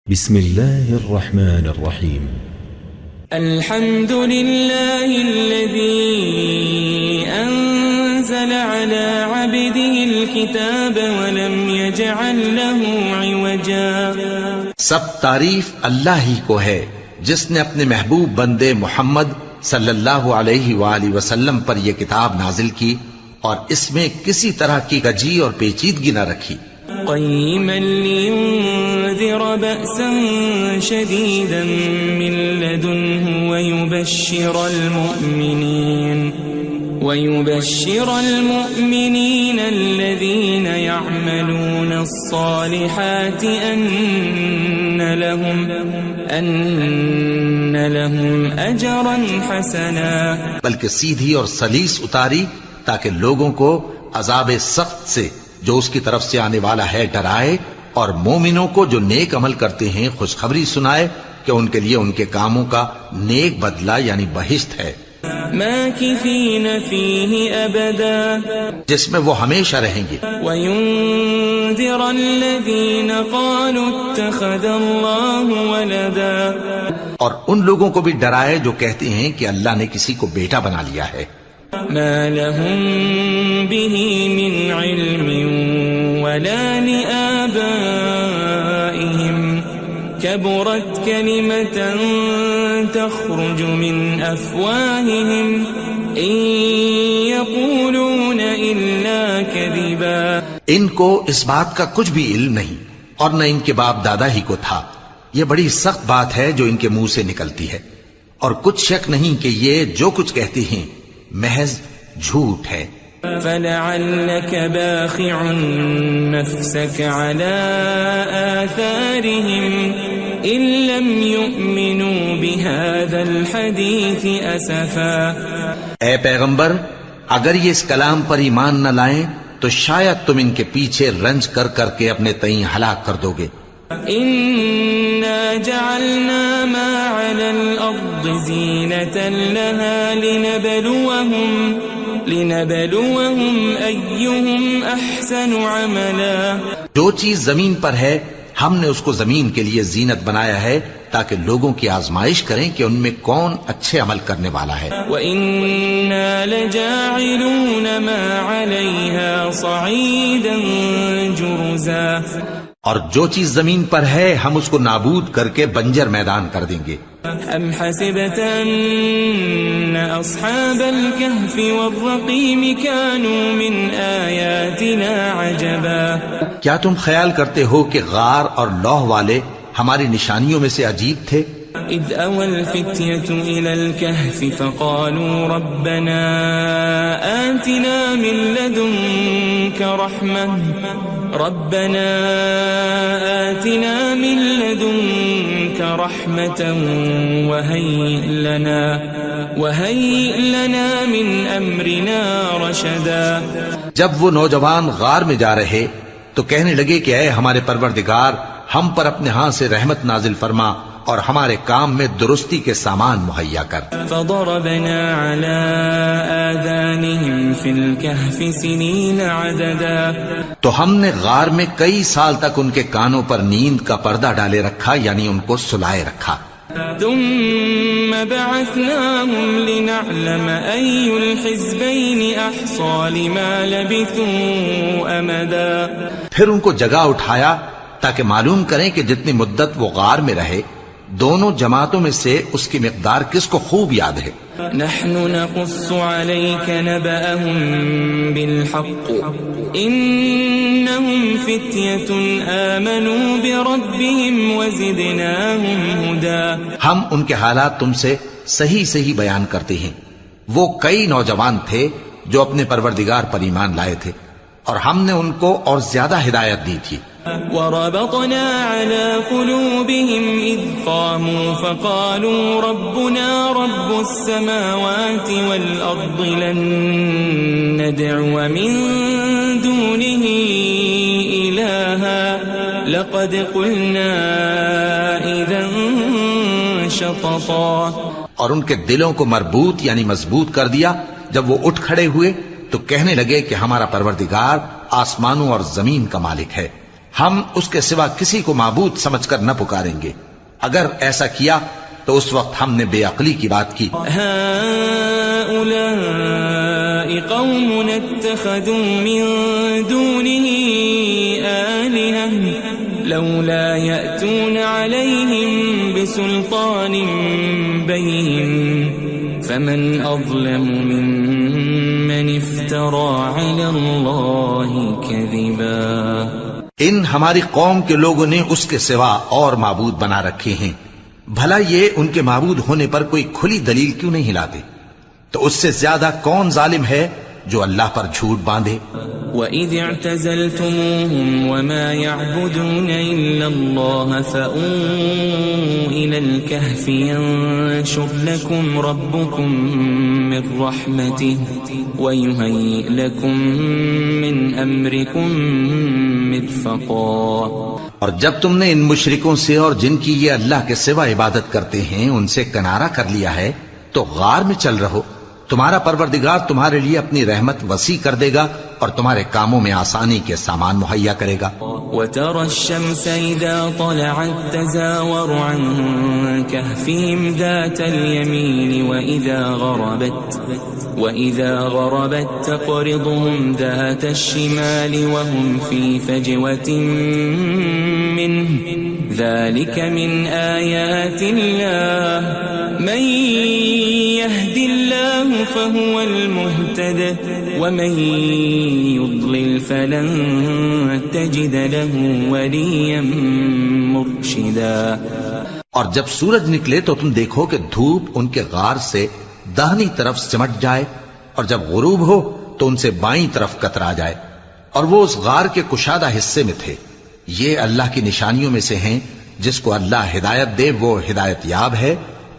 بسم الله الرحمن الرحيم. الحمد لله الذي أنزل على عبده الكتاب ولم يجعل له عوجا. سب تعریف اللہ ہی کو ہے جس نے اپنے محبوب بندے محمد صلی اللہ علیہ وآلہ وسلم پر یہ کتاب نازل کی اور اس میں کسی طرح کی کجی اور پیچیدگی نہ رکھی. قيما لينذر بأسا شديدا من لدنه ويبشر المؤمنين الذين يعملون الصالحات أن لهم أجرا حسنا. بلکہ سیدھی اور سلیس اتاری تاکہ لوگوں کو عذاب سخت سے جو اس کی طرف سے آنے والا ہے ڈرائے، اور مومنوں کو جو نیک عمل کرتے ہیں خوشخبری سنائے کہ ان کے لیے ان کے کاموں کا نیک بدلہ یعنی بہشت ہے، ماکثین فیہ ابدا، جس میں وہ ہمیشہ رہیں گے. وینذر الذین قالوا اتخذ اللہ ولدا، اور ان لوگوں کو بھی ڈرائے جو کہتے ہیں کہ اللہ نے کسی کو بیٹا بنا لیا ہے. ما لهم به من علم ولا لآبائهم كبرت كلمة تخرج من أفواههم إن يقولون إلا كذبا. ان کو اس بات کا کچھ بھی علم نہیں اور نہ ان کے باپ دادا ہی کو تھا. یہ بڑی سخت بات ہے جو ان کے منہ سے نکلتی ہے، اور کچھ شک نہیں کہ یہ جو کچھ کہتے ہیں محض جھوٹ ہے. فلعلك باخع نفسك على آثارهم إن لم يؤمنوا بهذا الحديث أسفا. اے پیغمبر، اگر یہ اس کلام پر ایمان نہ لائیں تو شاید تم ان کے پیچھے رنج کر کر کے اپنے تئیں ہلاک کر دو گے. إنا جعلنا ما على الأرض زينة لها لنبلوهم أيهم أحسن عملا. جو چیز زمین پر ہے ہم نے اس کو زمین کے لیے زینت بنایا ہے تاکہ لوگوں کی آزمائش کریں کہ ان میں کون اچھے عمل کرنے والا ہے. وَإِنَّا لَجَاعِلُونَ مَا عَلَيْهَا صَعِيدًا جُرُزًا. اور جو چیز زمین پر ہے ہم اس کو نابود کر کے بنجر میدان کر دیں گے. ام حسبت ان اصحاب الكهف والرقيم كانوا من آیاتنا عجبا. کیا تم خیال کرتے ہو کہ غار اور لوح والے ہماری نشانیوں میں سے عجیب تھے؟ اذ اوى الفتية الى الكهف فقالوا ربنا آتنا من لدنك رحمة وهيئ لنا من امرنا رشدا. جب وہ نوجوان غار میں جا رہے تو کہنے لگے کہ اے ہمارے پروردگار، ہم پر اپنے ہاں سے رحمت نازل فرما اور ہمارے کام میں درستی کے سامان مہیا کر. فضربنا على آذانهم في الكهف سنين عددا. تو ہم نے غار میں کئی سال تک ان کے کانوں پر نیند کا پردہ ڈالے رکھا، یعنی ان کو سلائے رکھا. ثم بعثناهم لنعلم أي الحزبين أحصى لما لبثوا أمدا. پھر ان کو جگہ اٹھایا تاکہ معلوم کریں کہ جتنی مدت وہ غار میں رہے دونوں جماعتوں میں سے اس کی مقدار کس کو خوب یاد ہے. نحن نقص عليك نبأهم بالحق إنهم فتية آمنوا بربهم وزدناهم هدى. ہم ان کے حالات تم سے صحیح صحیح بیان کرتے ہیں. وہ کئی نوجوان تھے جو اپنے پروردگار پر ایمان لائے تھے اور ہم نے ان کو اور زیادہ ہدایت دی تھی. وربطنا على قلوبهم إذ قاموا فقالوا ربنا رب السماوات والأرض لن ندعو من دونه إلها لقد قلنا إذا شططا. اور ان کے دلوں کو مربوط یعنی مضبوط کر دیا. جب وہ اٹھ کھڑے ہوئے تو کہنے لگے کہ ہمارا پروردگار آسمانوں اور زمین کا مالک ہے، ہم اس کے سوا کسی کو معبود سمجھ کر نہ پکاریں گے. اگر ایسا کیا تو اس وقت ہم نے بے عقلی کی بات کی. هؤلاء قوم اتخذوا من دونه آلهة لولا يأتون عليهم بسلطان بين فمن أظلم ممن افترى على الله كذبا. ان ہماری قوم کے لوگوں نے اس کے سوا اور معبود بنا رکھے ہیں. بھلا یہ ان کے معبود ہونے پر کوئی کھلی دلیل کیوں نہیں ہلاتے؟ تو اس سے زیادہ کون ظالم ہے جو اللہ پر جھوٹ باندھے؟ وَإِذِ اعْتَزَلْتُمُوهُمْ وَمَا يَعْبُدُونَ إِلَّا اللَّهَ فَأْوُوا إِلَى الْكَهْفِ يَنشُرْ لَكُمْ رَبُّكُمْ مِنْ رَحْمَتِهِ وَيُهَيِّئْ لَكُمْ مِنْ أَمْرِكُمْ مِرْفَقًا. اور جب تم نے ان مشرکوں سے اور جن کی یہ اللہ کے سوا عبادت کرتے ہیں ان سے کنارہ کر لیا ہے تو غار میں چل رہو. تمہارا پروردگار تمہارے لیے اپنی رحمت وسیع کر دے گا اور تمہارے کاموں میں آسانی کے سامان مہیا کرے گا. وَتَرَى الشَّمْسَ إِذَا طَلَعَتْ تَزَاوَرُ عَنْ كَهْفِهِمْ ذَاتَ الْيَمِينِ وَإِذَا غَرَبَتْ تَقْرِضُهُمْ ذَاتَ الشِّمَالِ وَهُمْ فِي فَجْوَةٍ مِّنْهُ ذَلِكَ مِنْ آيَاتِ اللَّهِ مَنْ يَهْدِ اللَّهُ فَهُوَ الْمُهْتَدِ وَمَنْ يُضْلِلْ فَلَنْ تَجِدَ لَهُ وَلِيًّا مُرْشِدًا. اور جب سورج نکلے تو تم دیکھو کہ دھوپ ان کے غار سے داہنی طرف سمٹ جائے اور جب غروب ہو تو ان سے بائیں طرف کترا جائے اور وہ اس غار کے کشادہ حصے میں تھے. یہ اللہ کی نشانیوں میں سے ہیں. جس کو اللہ ہدایت دے وہ ہدایت یاب ہے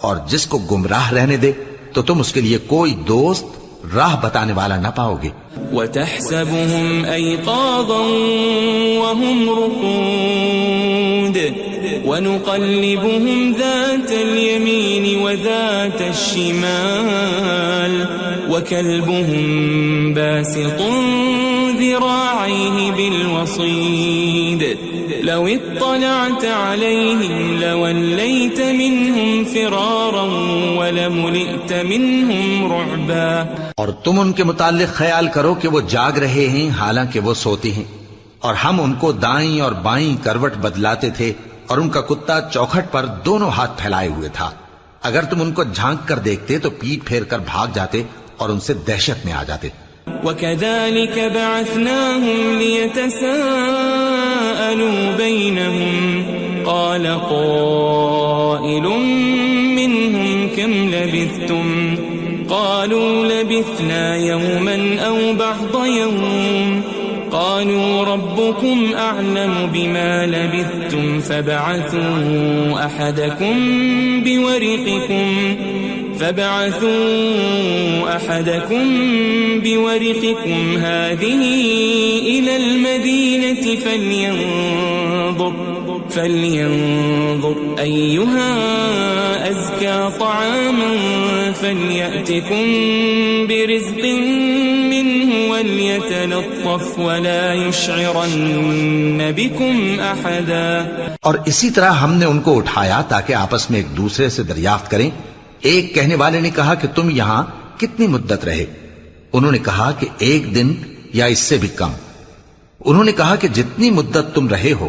اور جس کو گمراہ رہنے دے تو تم اس کے لیے کوئی دوست راہ بتانے والا نہ پاؤ گے. وَتَحْسَبُهُمْ أَيْقَاظًا وَهُمْ رُقُودٌ وَنُقَلِّبُهُمْ ذَاتَ الْيَمِينِ وَذَاتَ الشِّمَالِ وَكَلْبُهُمْ بَاسِطٌ ذِرَاعَيْهِ بِالْوَصِيدِ لَوِ اطَّلَعْتَ عَلَيْهِمْ لَوَلَّيْتَ مِنْهُمْ فِرَارًا وَلَمُلِئْتَ مِنْهُمْ رُعْبًا. اور تم ان کے متعلق خیال کرو کہ وہ جاگ رہے ہیں حالانکہ وہ سوتے ہیں اور ہم ان کو دائیں اور بائیں کروٹ بدلاتے تھے اور ان کا کتا چوکھٹ پر دونوں ہاتھ پھیلائے ہوئے تھا. اگر تم ان کو جھانک کر دیکھتے تو پیٹ پھیر کر بھاگ جاتے اور ان سے دہشت میں آ جاتے. وَكَذَلِكَ بَعَثْنَاهُمْ لِيَتَسَاءَلُوا بَيْنَهُمْ قَالَ قَائِلٌ مِّنْهُمْ كَمْ لَبِثْتُمْ قَالُوا لَبِثْنَا يَوْمًا أَوْ بَعْضَ يَوْمٍ قَالُوا رَبُّكُمْ أَعْلَمُ بِمَا لَبِثْتُمْ فَابْعَثُوا أَحَدَكُمْ بِوَرِقِكُمْ هَذِهِ إِلَى الْمَدِينَةِ فَلْيَنظُرْ أَيُّهَا أَزْكَى طَعَامًا فَلْيَأْتِكُمْ بِرِزْقٍ مِّنْهُ وَلْيَتَلَطَّفْ وَلَا يُشْعِرَنَّ بِكُمْ أَحَدًا. اور اسی طرح ہم نے ان کو اٹھایا تاکہ آپس میں ایک دوسرے سے دریافت کریں. ایک کہنے والے نے کہا کہ تم یہاں کتنی مدت رہے؟ انہوں نے کہا کہ 1 دن یا اس سے بھی کم. انہوں نے کہا کہ جتنی مدت تم رہے ہو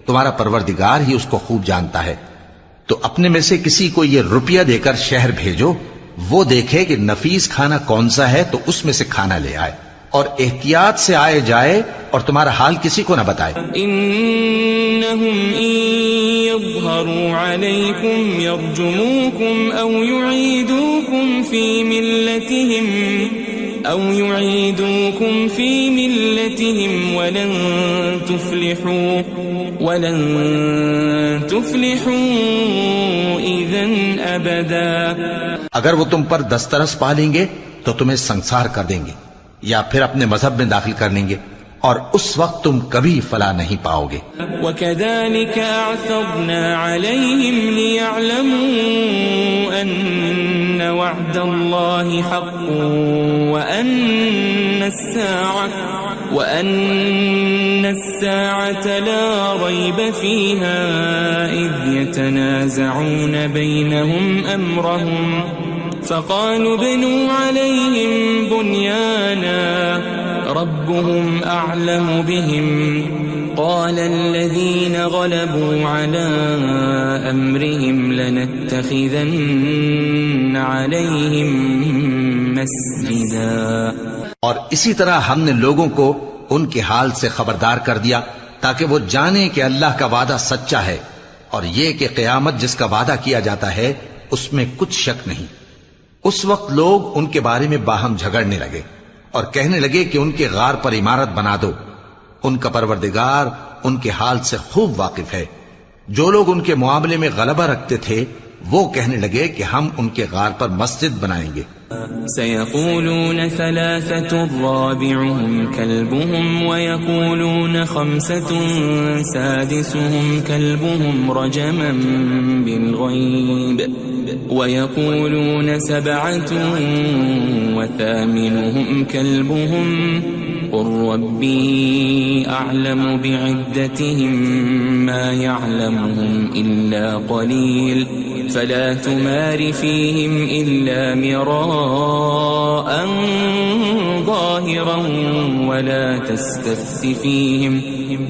تمہارا پروردگار ہی اس کو خوب جانتا ہے. تو اپنے میں سے کسی کو یہ روپیہ دے کر شہر بھیجو، وہ دیکھے کہ نفیس کھانا کون سا ہے تو اس میں سے کھانا لے آئے اور احتیاط سے آئے جائے اور تمہارا حال کسی کو نہ بتائے. انہم ان یظہروا علیکم یرجموکم او یعیدوکم فی ملتہم ولن تفلحوا اذن ابدا. اگر وہ تم پر دسترس پا لیں گے تو تمہیں سنسار کر دیں گے یا پھر اپنے مذہب میں داخل کر لیں گے اور اس وقت تم کبھی فلاح نہیں پاؤ گے. وَكَذَلِكَ أَعْثَرْنَا عَلَيْهِمْ لِيَعْلَمُوا أَنَّ وَعْدَ اللَّهِ حَقٌّ وَأَنَّ السَّاعَةَ الساعة لا ريب فيها إذ يتنازعون بينهم أمرهم فقالوا ابنوا عليهم بنيانا ربهم أعلم بهم قال الذين غلبوا على أمرهم لنتخذن عليهم مسجدا. اور اسی طرح ہم نے لوگوں کو ان کے حال سے خبردار کر دیا تاکہ وہ جانیں کہ اللہ کا وعدہ سچا ہے اور یہ کہ قیامت جس کا وعدہ کیا جاتا ہے اس میں کچھ شک نہیں. اس وقت لوگ ان کے بارے میں باہم جھگڑنے لگے اور کہنے لگے کہ ان کے غار پر عمارت بنا دو. ان کا پروردگار ان کے حال سے خوب واقف ہے. جو لوگ ان کے معاملے میں غلبہ رکھتے تھے وہ کہنے لگے کہ ہم ان کے غار پر مسجد بنائیں گے. سيقولون ثلاثة رابعهم كلبهم ويقولون خمسة سادسهم كلبهم رجما بالغيب ويقولون سبعة وثامنهم كلبهم قل ربي أعلم بعدتهم ما يعلمهم إلا قليل فلا تمار فيهم إلا مراء ظاهرا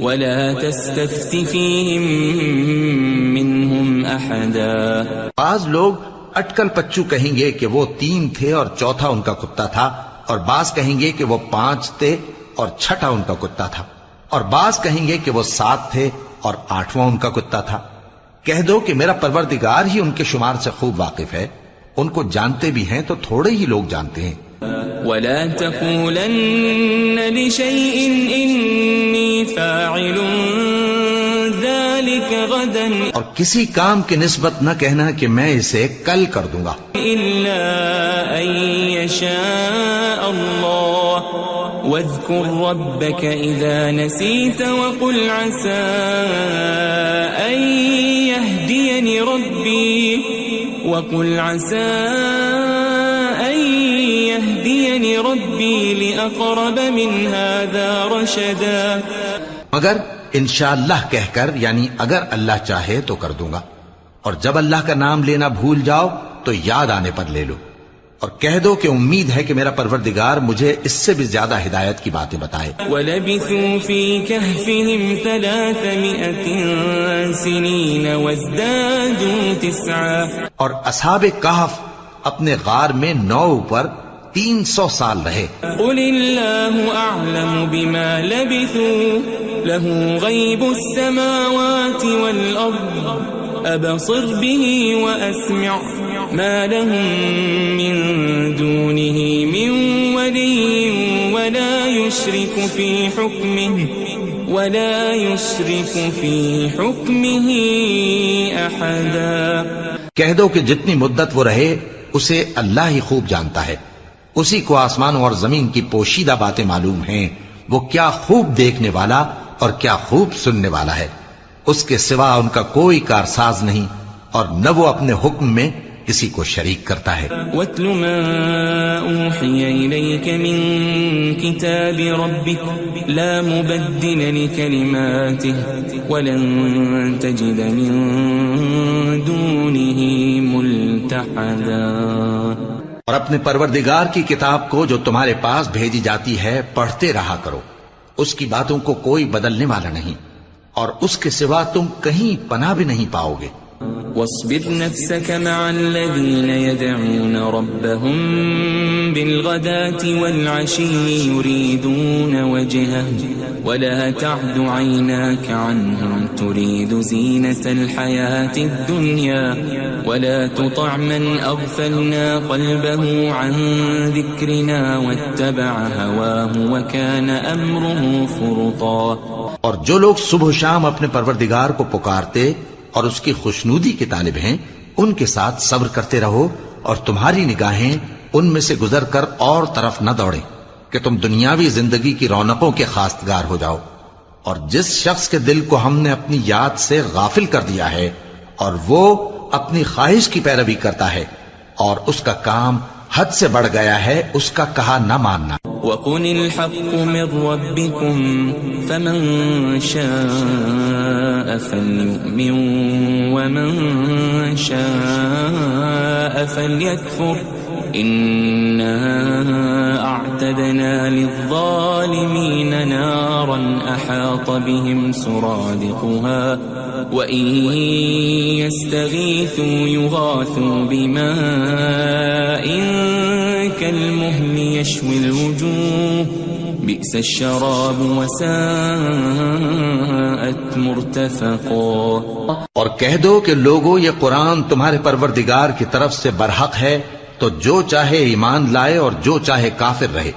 ولا تستفت فيهم منهم أحدا. بعض لوگ اٹکل پچو کہیں گے کہ وہ 3 تھے اور چوتھا ان کا کتا تھا، اور بعض کہیں گے کہ وہ 5 تھے اور چھٹا ان کا کتا تھا، اور بعض کہیں گے کہ وہ 7 تھے اور 8واں ان کا کتا تھا. کہہ دو کہ میرا پروردگار ہی ان کے شمار سے خوب واقف ہے، ان کو جانتے بھی ہیں تو تھوڑے ہی لوگ جانتے ہیں. ولا تقولن لشيء إني فاعل ذلك غدا اور کسی کام کی نسبت نہ کہنا کہ میں اسے کل کر دوں گا، إلا أن يشاء الله واذكر ربك إذا نسيت وقل عسى أن يهديني ربي لأقرب من هذا رشدا. مگر انشاءاللہ کہہ کر، یعنی اگر اللہ چاہے تو کر دوں گا، اور جب اللہ کا نام لینا بھول جاؤ تو یاد آنے پر لے لو، اور کہہ دو کہ امید ہے کہ میرا پروردگار مجھے اس سے بھی زیادہ ہدایت کی باتیں بتائے. وَلَبِثُوا فِي كَهْفِهِمْ 300 سِنِينَ وَازْدَادُوا 9. اور اصحاب کہف اپنے غار میں 9 پر 300 سال رہے. قُلِ اللَّهُ أَعْلَمُ بِمَا لَبِثُوا لَهُ غَيْبُ السَّمَاوَاتِ وَالْأَرْضِ أَبْصِرْ بِهِ وَأَسْمِعْ مَا لَهُم مِّن دُونِهِ مِن وَلِيٍّ وَلَا يُشْرِكُ فِي حُكْمِهِ أَحَدًا. کہہ دو کہ جتنی مدت وہ رہے اسے اللہ ہی خوب جانتا ہے، اسی کو آسمانوں اور زمین کی پوشیدہ باتیں معلوم ہیں. وہ کیا خوب دیکھنے والا اور کیا خوب سننے والا ہے. اس کے سوا ان کا کوئی کارساز نہیں، اور نہ وہ اپنے حکم میں کسی کو شریک کرتا ہے. وَاتْلُ مَا أُوحِيَ إِلَيْكَ مِن كِتَابِ رَبِّكَ لَا مُبَدِّلَ لِكَلِمَاتِهِ وَلَن تَجِدَ مِن دُونِهِ مُلْتَحَدًا. اور اپنے پروردگار کی کتاب کو جو تمہارے پاس بھیجی جاتی ہے پڑھتے رہا کرو، اس کی باتوں کو کوئی بدلنے والا نہیں، اور اس کے سوا تم کہیں پناہ بھی نہیں پاؤ گے. واصبر نفسك مع الذين يدعون ربهم بالغداة والعشي يريدون وجهه ولا تعد عيناك عنهم تريد زينة الحياة الدنيا ولا تطع من أغفلنا قلبه عن ذكرنا واتبع هواه وكان أمره فرطا. اور جو لوگ صبح و شام اپنے پروردگار کو پکارتے اور اس کی خوشنودی کے طالب ہیں، ان کے ساتھ صبر کرتے رہو، اور تمہاری نگاہیں ان میں سے گزر کر اور طرف نہ دوڑیں کہ تم دنیاوی زندگی کی رونقوں کے خواستگار ہو جاؤ. اور جس شخص کے دل کو ہم نے اپنی یاد سے غافل کر دیا ہے اور وہ اپنی خواہش کی پیروی کرتا ہے اور اس کا کام حد سے بڑھ گیا ہے، اس کا کہا نہ ماننا. وقل الحق من ربكم فمن شاء فليؤمن ومن شاء فليكفر إنا أعتدنا للظالمين نارا أحاط بهم سرادقها وإن يستغيثوا يغاثوا بماء كالمهل يشوي الوجوه بئس الشراب وساءت مرتفقا. اور کہہ دو کہ لوگو یہ قرآن تمہارے پروردگار کی طرف سے برحق ہے، تو جو چاہے ایمان لائے اور جو چاہے کافر رہے.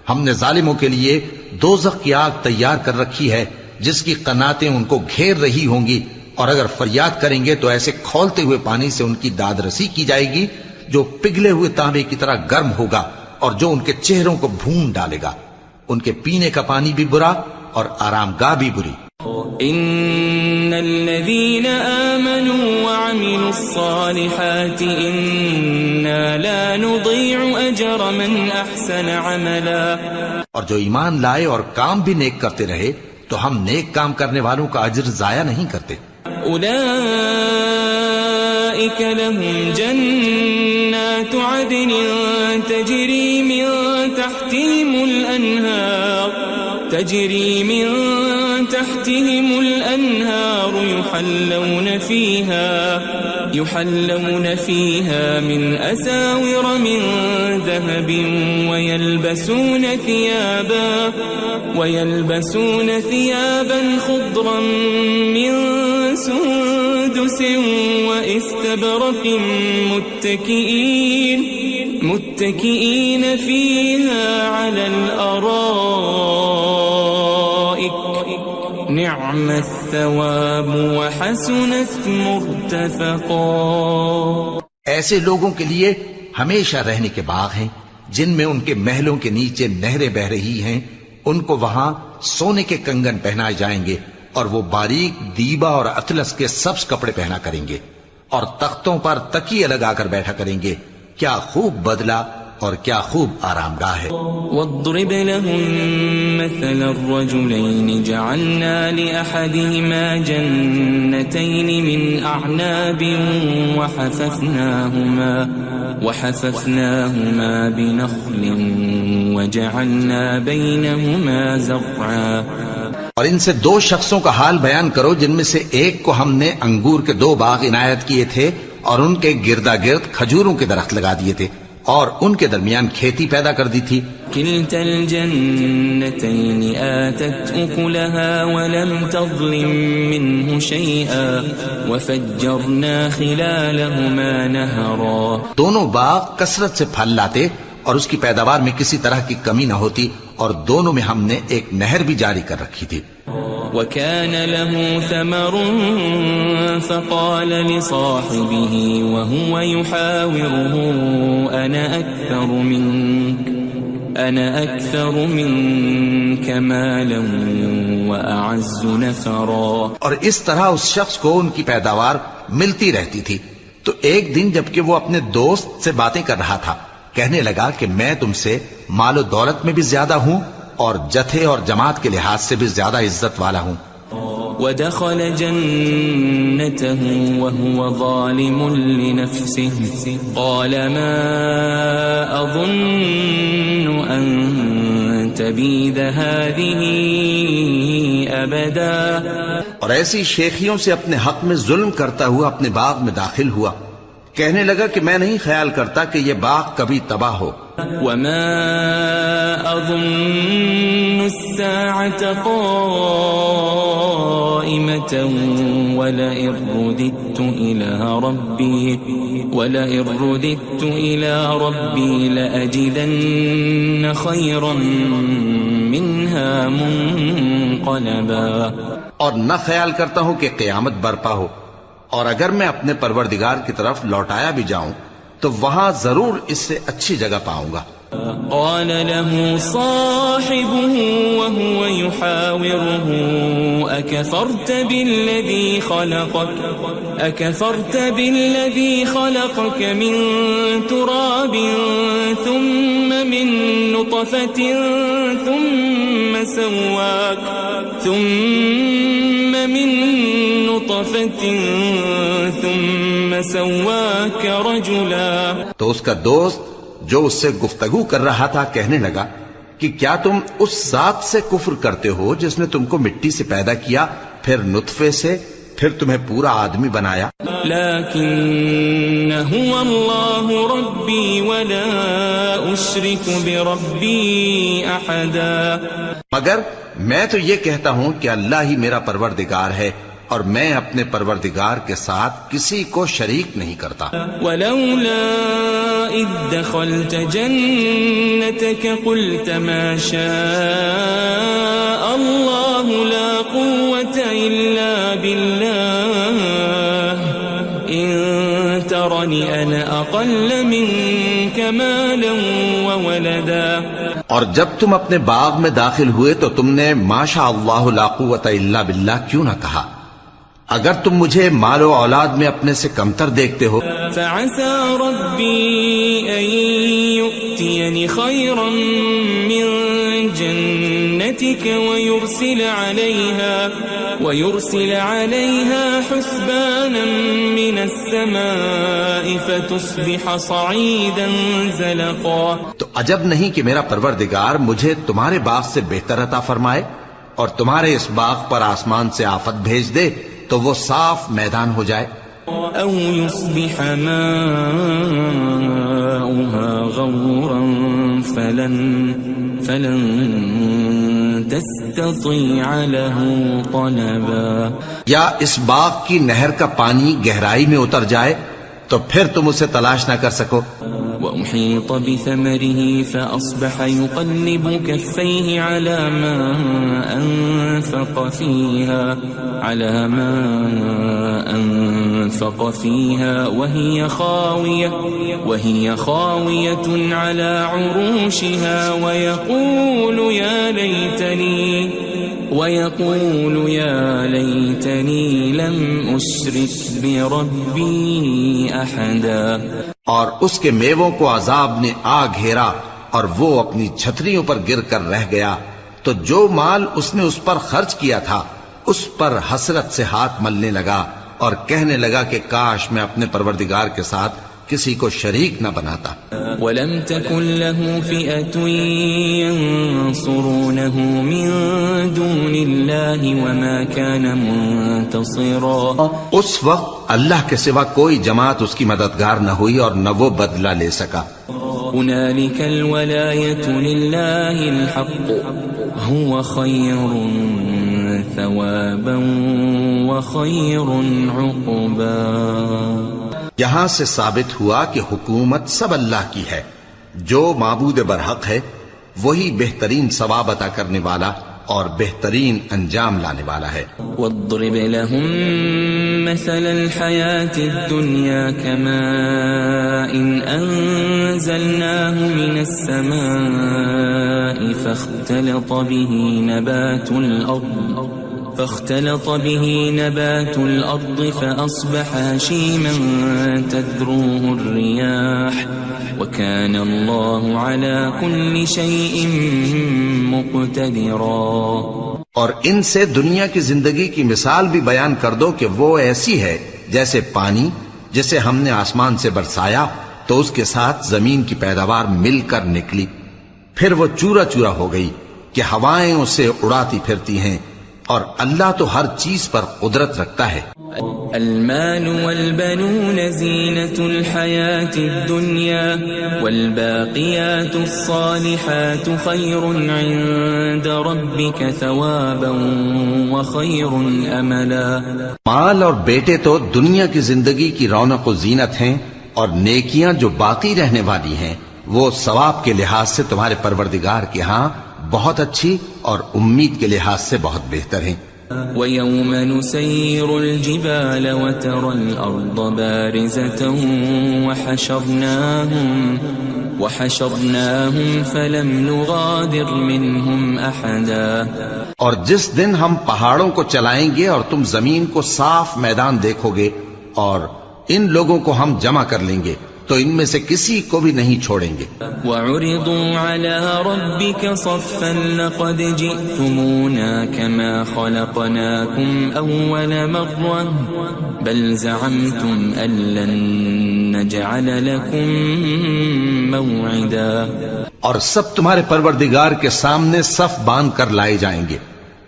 ہم نے ظالموں کے لیے دوزخ کی آگ تیار کر رکھی ہے جس کی قناتیں ان کو گھیر رہی ہوں گی، اور اگر فریاد کریں گے تو ایسے کھولتے ہوئے پانی سے ان کی داد رسی کی جائے گی جو پگھلے ہوئے تانبے کی طرح گرم ہوگا اور جو ان کے چہروں کو بھون ڈالے گا. ان کے پینے کا پانی بھی برا اور آرام گاہ بھی بری. ان الذين آمنوا وعملوا الصالحات انا لا نضيع اجر من احسن عملا. اور جو ایمان لائے اور کام بھی نیک کرتے رہے تو ہم نیک کام کرنے والوں کا اجر ضائع نہیں کرتے. اولئك لهم جنات عدن تجري من تحتهم الأنهار يحلون فيها من أساور من ذهب ويلبسون ثيابا خضرا من سندس واستبرق متكئين فيها على الأرائك نعم الثواب وحسنت مرتفقا. ایسے لوگوں کے لیے ہمیشہ رہنے کے باغ ہیں جن میں ان کے محلوں کے نیچے نہریں بہ رہی ہیں. ان کو وہاں سونے کے کنگن پہنائے جائیں گے اور وہ باریک دیبا اور اطلس کے سبز کپڑے پہنا کریں گے اور تختوں پر تکیے لگا کر بیٹھا کریں گے. کیا خوب بدلہ اور کیا خوب آرام گاہ ہے. واضرب لهم مثل الرجلين جعلنا لأحدهما جنتين من أعناب وحففناهما بنخل وجعلنا بينهما زرعا. اور ان سے دو شخصوں کا حال بیان کرو جن میں سے ایک کو ہم نے انگور کے 2 باغ عنایت کیے تھے اور ان کے گردا گرد کھجوروں کے درخت لگا دیے تھے اور ان کے درمیان کھیتی پیدا کر دی تھی. كلتا الجنتين آتت أكلها ولم تظلم منه شيئا وفجرنا خلالهما نهرا. دونوں باغ کثرت سے پھل لاتے اور اس کی پیداوار میں کسی طرح کی کمی نہ ہوتی اور دونوں میں ہم نے ایک نہر بھی جاری کر رکھی تھی. وكان له ثمر فقال لصاحبه وهو يحاوره أنا أكثر منك مالا وأعز نفرا. اور اس طرح اس شخص کو ان کی پیداوار ملتی رہتی تھی. تو ایک دن جبکہ وہ اپنے دوست سے باتیں کر رہا تھا کہنے لگا کہ میں تم سے مال و دولت میں بھی زیادہ ہوں اور جتھے اور جماعت کے لحاظ سے بھی زیادہ عزت والا ہوں. ودخل جنته وهو ظالم لنفسه قال ما أظن أن تبيد هذه أبدا. اور ایسی شیخیوں سے اپنے حق میں ظلم کرتا ہوا اپنے باغ میں داخل ہوا. کہنے لگا کہ میں نہیں خیال کرتا کہ یہ باغ کبھی تباہ ہو. وما أظن الساعة قائمة ولئن رددت إلى ربي لأجدن خيرا منها منقلبا. اور نہ خیال کرتا ہوں کہ قیامت برپا ہو اور اگر میں اپنے پروردگار کی طرف لوٹایا بھی جاؤں تو وہاں ضرور اس سے اچھی جگہ پاؤں گا. قال له صاحبه وهو يحاوره أكفرت بالذي خلقك من تراب ثم من نطفة ثم سواك رجلا. تو اس کا دوست جو اس سے گفتگو کر رہا تھا کہنے لگا کہ کیا تم اس ذات سے کفر کرتے ہو جس نے تم کو مٹی سے پیدا کیا، پھر نطفے سے، پھر تمہیں پورا آدمی بنایا؟ لیکن هو اللہ ربی ولا اشرک بربی احدا. مگر میں تو یہ کہتا ہوں کہ اللہ ہی میرا پروردگار ہے اور میں اپنے پروردگار کے ساتھ کسی کو شریک نہیں کرتا. ولولا اذ دخلت جنتك قلت ما شاء الله لا قوة الا بالله ان ترني انا اقل منك مالا وولدا. اور جب تم اپنے باغ میں داخل ہوئے تو تم نے ما شاء اللہ لا قوت الا باللہ کیوں نہ کہا؟ اگر تم مجھے مال و اولاد میں اپنے سے کمتر دیکھتے ہو. فعسى ربي أن يؤتيني خيرا من جنتك ويرسل عليها حسبانا من السماء فتصبح صعيدا زلقا. تو عجب نہیں کہ میرا پروردگار مجھے تمہارے باغ سے بہتر عطا فرمائے اور تمہارے اس باغ پر آسمان سے آفت بھیج دے تو وہ صاف میدان ہو جائے. او يصبح ماؤها غورا فلن تستطيع له طلبا. یا اس باغ کی نہر کا پانی گہرائی میں اتر جائے تو پھر تم اسے تلاش نہ کر سکو. وأحيط بثمره فأصبح يقلب كفيه على ما أنفق فيها وهي خاوية على عروشها ويقول يا ليتني لم أشرك بربي أحدا. اور اس کے میووں کو عذاب نے آ گھیرا اور وہ اپنی چھتریوں پر گر کر رہ گیا، تو جو مال اس نے اس پر خرچ کیا تھا اس پر حسرت سے ہاتھ ملنے لگا اور کہنے لگا کہ کاش میں اپنے پروردگار کے ساتھ کسی کو شریک نہ بناتا. وَلَمْ تَكُنْ لَهُ فِئَةٌ يَنصُرُونَهُ مِن دُونِ اللَّهِ وَمَا كَانَ مُنتَصِرًا. اس وقت اللہ کے سوا کوئی جماعت اس کی مددگار نہ ہوئی اور نہ وہ بدلہ لے سکا. هُنَالِكَ الْوَلَایَةُ لِلَّهِ الْحَقُّ هُوَ خَيْرٌ ثَوَابًا وَخَيْرٌ عُقْبًا. یہاں سے ثابت ہوا کہ حکومت سب اللہ کی ہے، جو معبود برحق ہے وہی بہترین ثواب عطا کرنے والا اور بہترین انجام لانے والا ہے. وَاضْرِبْ لَهُم مَّثَلَ الْحَيَاةِ الدُّنْيَا كَمَاءٍ أَنزَلْنَاهُ مِنَ السَّمَاءِ فاختلط به نبات الأرض فأصبح هشيما تذروه الرياح وكان الله على كل شيء مقتدرا. اور ان سے دنیا کی زندگی کی مثال بھی بیان کر دو کہ وہ ایسی ہے جیسے پانی جسے ہم نے آسمان سے برسایا تو اس کے ساتھ زمین کی پیداوار مل کر نکلی، پھر وہ چورا چورا ہو گئی کہ ہوائیں اسے اڑاتی پھرتی ہیں، اور اللہ تو ہر چیز پر قدرت رکھتا ہے. المال والبنون زینة الحیاة الدنیا والباقیات الصالحات خیر عند ربک ثوابا وخیر املا. مال اور بیٹے تو دنیا کی زندگی کی رونق و زینت ہیں، اور نیکیاں جو باقی رہنے والی ہیں وہ ثواب کے لحاظ سے تمہارے پروردگار کے ہاں بہت اچھی اور امید کے لحاظ سے بہت بہتر ہیں. وَيَوْمَ نُسَيِّرُ الْجِبَالَ وَتَرَى الْأَرْضَ بَارِزَةً وَحَشَرْنَاهُمْ فَلَمْ نُغَادِرْ مِنْهُمْ أَحَدًا. اور جس دن ہم پہاڑوں کو چلائیں گے اور تم زمین کو صاف میدان دیکھو گے اور ان لوگوں کو ہم جمع کر لیں گے تو ان میں سے کسی کو بھی نہیں چھوڑیں گے. وَعُرِضُوا عَلَى رَبِّكَ صَفًّا لَقَدْ جِئْتُمُونَا كَمَا خَلَقْنَاكُمْ أَوَّلَ مَرَّةٍ بَلْ زَعَمْتُمْ أَن لَّن نَّجْعَلَ لَكُم مَّوْعِدًا. اور سب تمہارے پروردگار کے سامنے صف باندھ کر لائے جائیں گے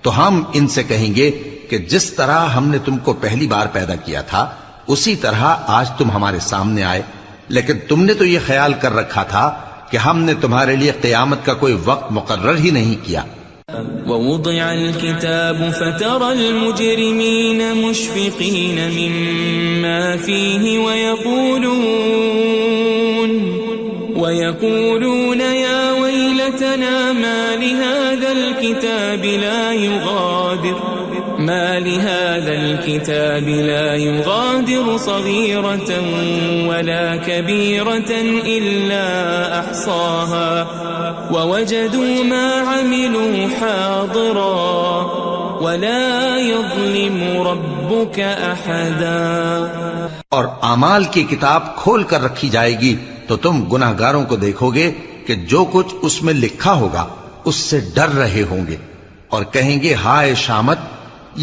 تو ہم ان سے کہیں گے کہ جس طرح ہم نے تم کو پہلی بار پیدا کیا تھا اسی طرح آج تم ہمارے سامنے آئے، لیکن تم نے تو یہ خیال کر رکھا تھا کہ ہم نے تمہارے لیے قیامت کا کوئی وقت مقرر ہی نہیں کیا. وَوُضِعَ الْكِتَابُ فَتَرَى الْمُجْرِمِينَ مُشْفِقِينَ مِمَّا فِيهِ وَيَقُولُونَ يَا وَيْلَتَنَا مَا لِهَذَا الْكِتَابِ لَا يُغَادِرُ صَغِيرَةً وَلَا كَبِيرَةً إِلَّا أَحْصَاهَا وَوَجَدُوا مَا عَمِلُوا حَاضِرًا وَلَا يَظْلِمُ رَبُّكَ أَحَدًا. اور اعمال کی کتاب کھول کر رکھی جائے گی تو تم گناہگاروں کو دیکھو گے کہ جو کچھ اس میں لکھا ہوگا اس سے ڈر رہے ہوں گے اور کہیں گے ہائے شامت،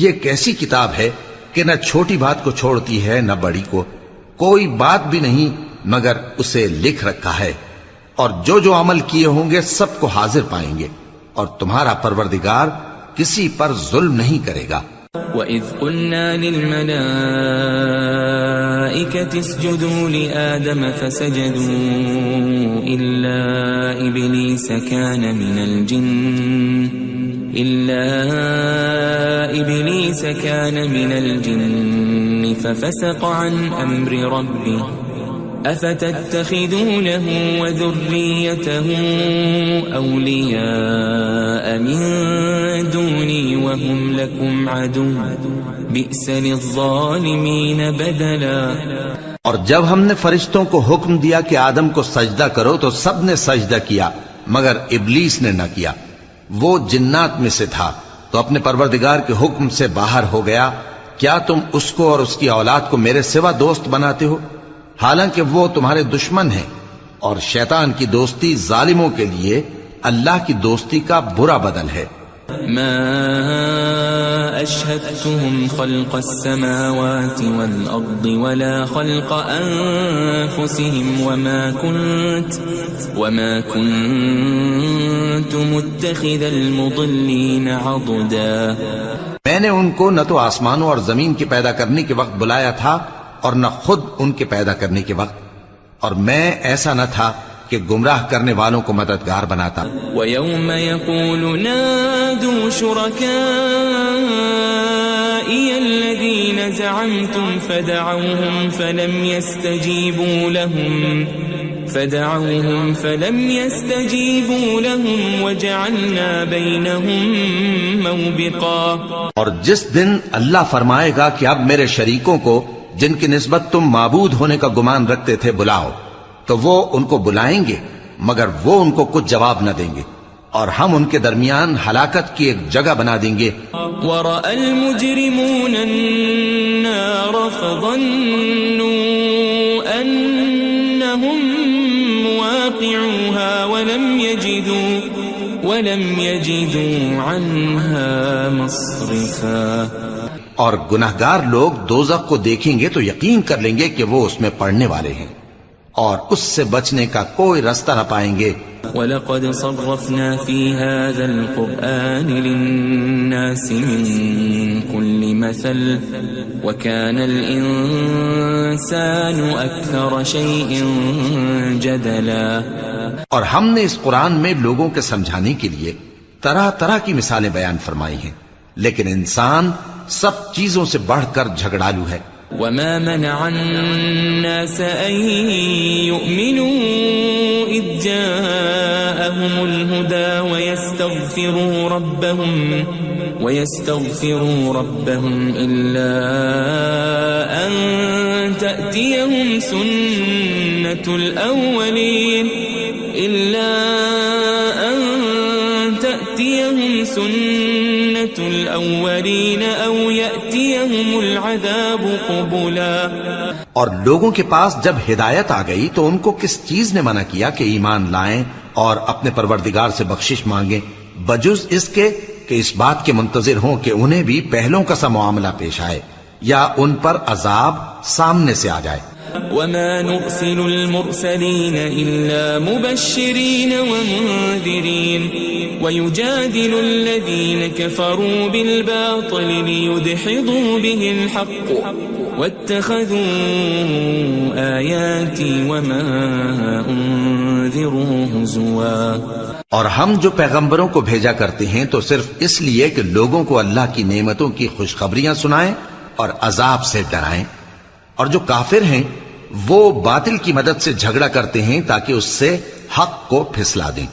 یہ کیسی کتاب ہے کہ نہ چھوٹی بات کو چھوڑتی ہے نہ بڑی کو، کوئی بات بھی نہیں مگر اسے لکھ رکھا ہے، اور جو جو عمل کیے ہوں گے سب کو حاضر پائیں گے، اور تمہارا پروردگار کسی پر ظلم نہیں کرے گا. وَإِذْ قُلْنَا لِلْمَلَائِكَةِ اسْجُدُوا لِآدَمَ فَسَجَدُوا إِلَّا إِبْلِيسَ كَانَ مِنَ الْجِنِّ فَفَسَقَ عَنْ أَمْرِ رَبِّهِ أَفَتَتَّخِذُونَهُ وَذُرِّيَّتَهُ أَوْلِيَاءَ مِن دُونِي وَهُمْ لَكُمْ عَدُوٌّ بِئْسَ لِلظَّالِمِينَ بَدَلًا. اور جب ہم نے فرشتوں کو حکم دیا کہ آدم کو سجدہ کرو تو سب نے سجدہ کیا مگر ابلیس نے نہ کیا، وہ جنات میں سے تھا تو اپنے پروردگار کے حکم سے باہر ہو گیا. کیا تم اس کو اور اس کی اولاد کو میرے سوا دوست بناتے ہو حالانکہ وہ تمہارے دشمن ہیں، اور شیطان کی دوستی ظالموں کے لیے اللہ کی دوستی کا برا بدل ہے. ما أشهدتهم خلق السماوات والأرض ولا خلق أنفسهم وما كنت متخذ المضلين عضدا. میں نے ان کو نہ تو آسمانوں اور زمین کے پیدا کرنے کے وقت بلایا تھا اور نہ خود ان کے پیدا کرنے کے وقت، اور میں ایسا نہ تھا کہ گمراہ کرنے والوں کو مددگار بناتا. وَيَوْمَ يَقُولُ نَادُوا شُرَكَائِيَ الَّذِينَ زَعَمْتُمْ فَدَعَوْهُمْ فَلَمْ يَسْتَجِيبُوا لَهُمْ وَجَعَلْنَا بَيْنَهُمْ مَوْبِقًا. اور جس دن اللہ فرمائے گا کہ اب میرے شریکوں کو جن کی نسبت تم معبود ہونے کا گمان رکھتے تھے بلاؤ، تو وہ ان کو بلائیں گے مگر وہ ان کو کچھ جواب نہ دیں گے، اور ہم ان کے درمیان ہلاکت کی ایک جگہ بنا دیں گے. وَرَأَى الْمُجْرِمُونَ النَّارَ فَظَنُّوا أَنَّهُمْ مُوَاقِعُوهَا وَلَمْ يَجِدُوا عَنْهَا مَصْرِفًا. اور گناہگار لوگ دوزخ کو دیکھیں گے تو یقین کر لیں گے کہ وہ اس میں پڑنے والے ہیں اور اس سے بچنے کا کوئی راستہ نہ پائیں گے. وَلَقَدْ صَرَّفْنَا فِي هَذَا الْقُرْآنِ لِلنَّاسِ مِنْ كُلِّ مَثَلٍ وَكَانَ الْإِنسَانُ أَكْثَرَ شَيْءٍ جَدَلًا. اور ہم نے اس قرآن میں لوگوں کے سمجھانے کے لیے طرح طرح کی مثالیں بیان فرمائی ہیں، لیکن انسان سب چیزوں سے بڑھ کر جھگڑالو ہے. وَمَا مَنَعَ النَّاسَ أَن يُؤْمِنُوا إِذْ جَاءَهُمُ الْهُدَى ويستغفروا ربهم إلا أن تأتيهم سنة الأولين أو يأتيهم العذاب قبلا. اور لوگوں کے پاس جب ہدایت آ گئی تو ان کو کس چیز نے منع کیا کہ ایمان لائیں اور اپنے پروردگار سے بخشش مانگیں بجز اس کے کہ اس بات کے منتظر ہوں کہ انہیں بھی پہلوں کا سا معاملہ پیش آئے یا ان پر عذاب سامنے سے آ جائے. وما نرسل المرسلين إلا مبشرين ومنذرين ويجادل الذين كفروا بالباطل ليدحضوا به الحق واتخذوا آياتي وما أنذروا هزوا. اور ہم جو پیغمبروں کو بھیجا کرتے ہیں تو صرف اس لیے کہ لوگوں کو اللہ کی نعمتوں کی خوشخبریاں سنائیں اور عذاب سے ڈرائیں. اور جو کافر ہیں وہ باطل کی مدد سے جھگڑا کرتے ہیں تاکہ اس سے حق کو پھسلا دیں.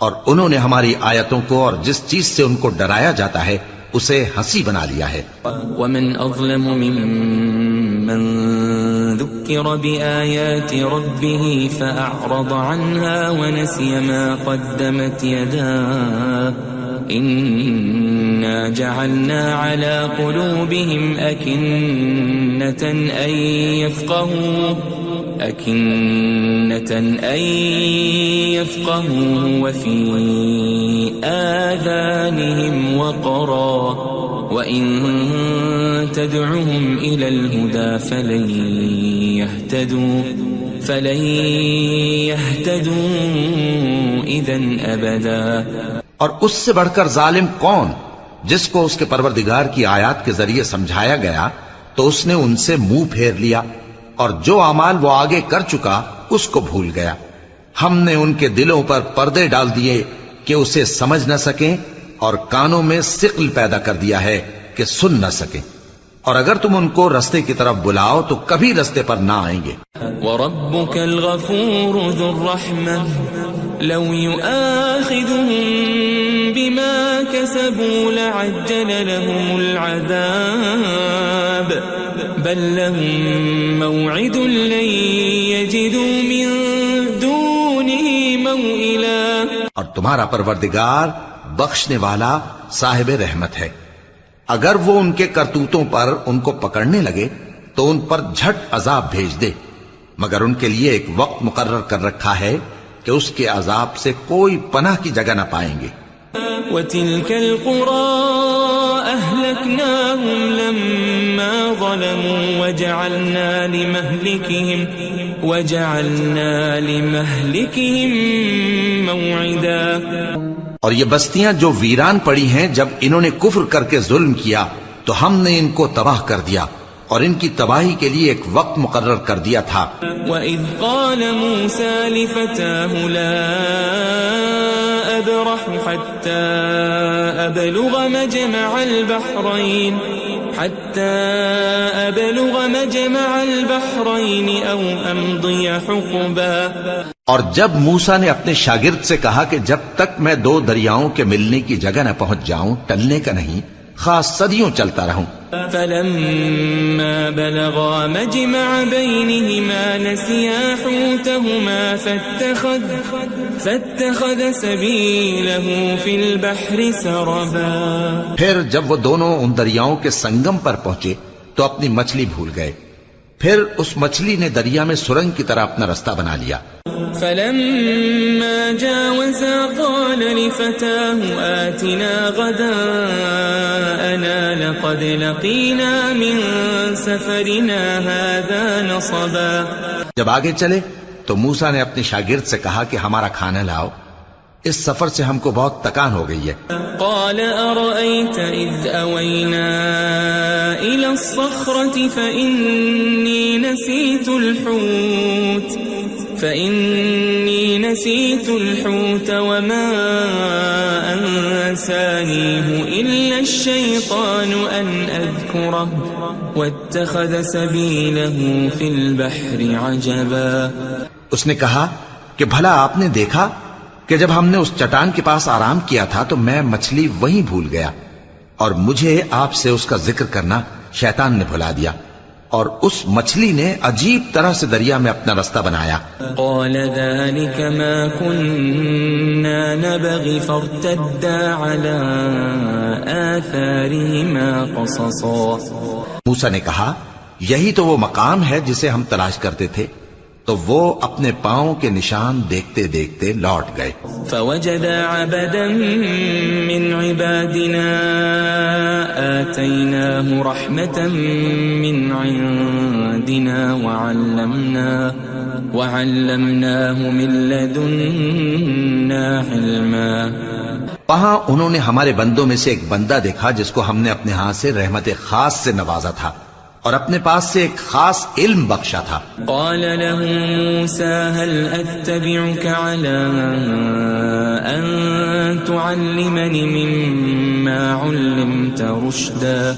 اور انہوں نے ہماری آیتوں کو اور جس چیز سے ان کو ڈرایا جاتا ہے اسے ہنسی بنا لیا ہے. ومن اظلم ممن ذكر بآيات ربه فأعرض عنها ونسي ما قدمت يداه إنا جعلنا على قلوبهم أكنة أن يفقهوا وفي آذانهم وقرا وإن تدعهم إلى الهدى فلن يهتدوا إذن أبدا. اور اس سے بڑھ کر ظالم کون جس کو اس کے پروردگار کی آیات کے ذریعے سمجھایا گیا تو اس نے ان سے منہ پھیر لیا اور جو اعمال وہ آگے کر چکا اس کو بھول گیا. ہم نے ان کے دلوں پر پردے ڈال دیے کہ اسے سمجھ نہ سکیں اور کانوں میں ثقل پیدا کر دیا ہے کہ سن نہ سکیں. اور اگر تم ان کو رستے کی طرف بلاؤ تو کبھی رستے پر نہ آئیں گے. وَرَبُّكَ الْغَفُورُ ذُو الرَّحْمَةِ لَوْ يُؤَاخِذُهُم بِمَا كَسَبُوا لَعَجَّلَ لَهُمُ الْعَذَابَ بَل لَّهُم مَّوْعِدٌ لَّن يَجِدُوا مِن دُونِهِ مَوْئِلًا. اور تمہارا پروردگار بخشنے والا صاحب رحمت ہے. اگر وہ ان کے کرتوتوں پر ان کو پکڑنے لگے تو ان پر جھٹ عذاب بھیج دے مگر ان کے لیے ایک وقت مقرر کر رکھا ہے کہ اس کے عذاب سے کوئی پناہ کی جگہ نہ پائیں گے. وَتِلْكَ الْقُرَىٰ أَهْلَكْنَاهُمْ لَمَّا ظَلَمُوا وَجَعَلْنَا لِمَهْلِكِهِمْ مَوْعِدًا. اور یہ بستیاں جو ویران پڑی ہیں جب انہوں نے کفر کر کے ظلم کیا تو ہم نے ان کو تباہ کر دیا اور ان کی تباہی کے لیے ایک وقت مقرر کر دیا تھا. وَإِذْ قَالَ مُوسَى لِفَتَاهُ لَا أَبْرَحُ حَتَّى أَبْلُغَ مَجْمَعَ الْبَحْرَيْنِ أَوْ أَمْضِيَ حُقُبًا. اور جب موسیٰ نے اپنے شاگرد سے کہا کہ جب تک میں دو دریاؤں کے ملنے کی جگہ نہ پہنچ جاؤں ٹلنے کا نہیں خاص صدیوں چلتا رہوں. فَلَمَّا بَلَغَا مَجْمَعَ بَيْنِهِمَا نَسِيَا حُوتَهُمَا فَاتَّخَذَ سَبِيلَهُ فِي الْبَحْرِ سَرَبًا. پھر جب وہ دونوں ان دریاؤں کے سنگم پر پہنچے تو اپنی مچھلی بھول گئے. پھر اس مچھلی نے دریا میں سرنگ کی طرح اپنا رستہ بنا لیا. فَلَمَّا جَاوَزَا قَالَ لِفَتَاهُ آتِنَا غَدَاءَنَا لَقَدْ لَقِينَا مِن سَفَرِنَا هَذَا نَصَبًا. جب آگے چلے تو موسیٰ نے اپنے شاگرد سے کہا کہ ہمارا کھانا لاؤ اس سفر سے ہم کو بہت تکان ہو گئی ہے. قال أرأيت إذ أوينا إلى الصخرة فإني نسيت الحوت وما أنسانيه إلا الشيطان أن أذكره واتخذ سبيله في البحر عجبا. اس نے کہا کہ بھلا آپ نے دیکھا کہ جب ہم نے اس چٹان کے پاس آرام کیا تھا تو میں مچھلی وہیں بھول گیا اور مجھے آپ سے اس کا ذکر کرنا شیطان نے بھلا دیا، اور اس مچھلی نے عجیب طرح سے دریا میں اپنا رستہ بنایا۔ قال ذلك ما كنا نبغي فارتدا على آثارهما قصصا۔ موسیٰ نے کہا یہی تو وہ مقام ہے جسے ہم تلاش کرتے تھے، تو وہ اپنے پاؤں کے نشان دیکھتے دیکھتے لوٹ گئے۔ فوجد عبدا من عبادنا آتيناه رحمة من عندنا وعلمناه من لدنا علما۔ وہاں انہوں نے ہمارے بندوں میں سے ایک بندہ دیکھا جس کو ہم نے اپنے ہاتھ سے رحمت خاص سے نوازا تھا اور اپنے پاس سے ایک خاص علم بخشا تھا۔ قال له موسى هل أتبعك على أن تعلمني مما علمت رشدا۔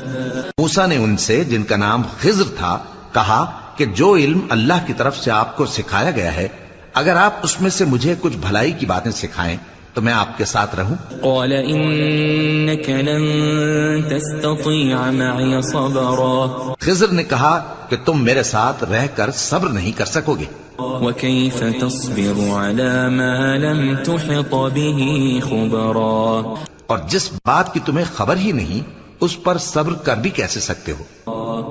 موسیٰ نے ان سے، جن کا نام خضر تھا، کہا کہ جو علم اللہ کی طرف سے آپ کو سکھایا گیا ہے، اگر آپ اس میں سے مجھے کچھ بھلائی کی باتیں سکھائیں تو میں آپ کے ساتھ رہوں۔ قال إنك لن تستطيع معي صبرا۔ خضر نے کہا کہ تم میرے ساتھ رہ کر صبر نہیں کر سکو گے۔ وكيف تصبر على ما لم تحط به خبرا۔ اور جس بات کی تمہیں خبر ہی نہیں اس پر صبر کر بھی کیسے سکتے ہو؟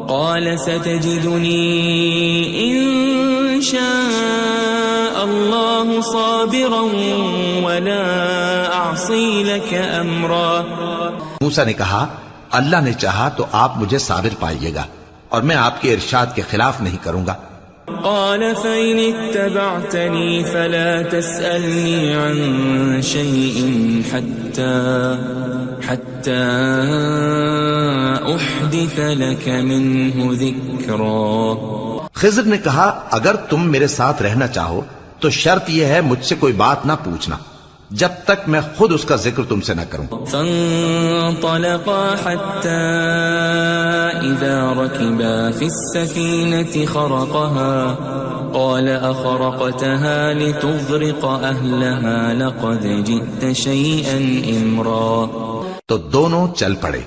قال ستجدني إن شاء الله صابرا ولا أعصي لك أمرا۔ موسیٰ نے کہا اللہ نے چاہا تو آپ مجھے صابر پائیے گا اور میں آپ کے ارشاد کے خلاف نہیں کروں گا۔ قال فإن اتبعتني فلا تسألني عن شيء حتى أحدث لك منه ذكرا۔ خضر نے کہا اگر تم میرے ساتھ رہنا چاہو تو شرط یہ ہے مجھ سے کوئی بات نہ پوچھنا جب تک میں خود اس کا ذکر تم سے نہ کروں۔ فانطلقا حتى إذا ركبا في السفينة خرقها قال أخرقتها لتغرق أهلها لقد جئت شيئا إمرا۔ تو دونوں چل پڑے